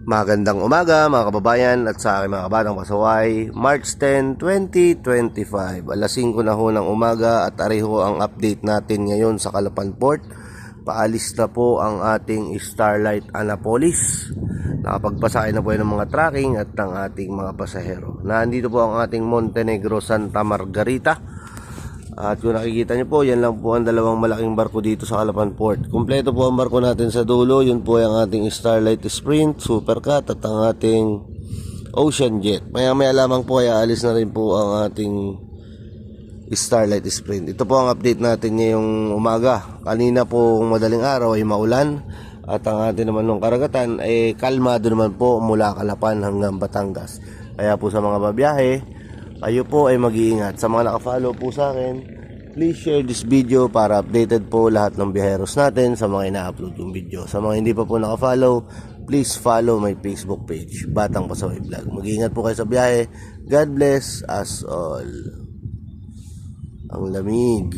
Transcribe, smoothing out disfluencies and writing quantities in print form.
Magandang umaga mga kababayan at sa aking mga kabatang pasaway. March 10, 2025. Alas 5 na ho ng umaga at ari ho ang update natin ngayon sa Calapan Port. Paalis na po ang ating Starlight Annapolis. Nakapagpasakay na po ng mga tracking at ng ating mga pasahero. Nandito po ang ating Montenegro Santa Margarita. At kung nakikita nyo po, yan lang po ang dalawang malaking barko dito sa Calapan Port. Kompleto po ang barko natin sa dulo. Yun po ang ating Starlight Sprint, Supercat at ang ating Ocean Jet. Maya lamang po ay aalis na rin po ang ating Starlight Sprint. Ito po ang update natin ngayong umaga. Kanina po madaling araw ay maulan. At ang ating naman ng karagatan ay kalmado naman po mula Calapan hanggang Batangas. Kaya po sa mga babiyahe, kayo po ay mag-iingat. Sa mga nakafollow po sa akin, please share this video para updated po lahat ng biyaheros natin sa mga ina-upload yung video. Sa mga hindi pa po nakafollow, please follow my Facebook page, Batang Pasaway Vlog. Mag-iingat po kayo sa biyahe. God bless us all. Ang lamig.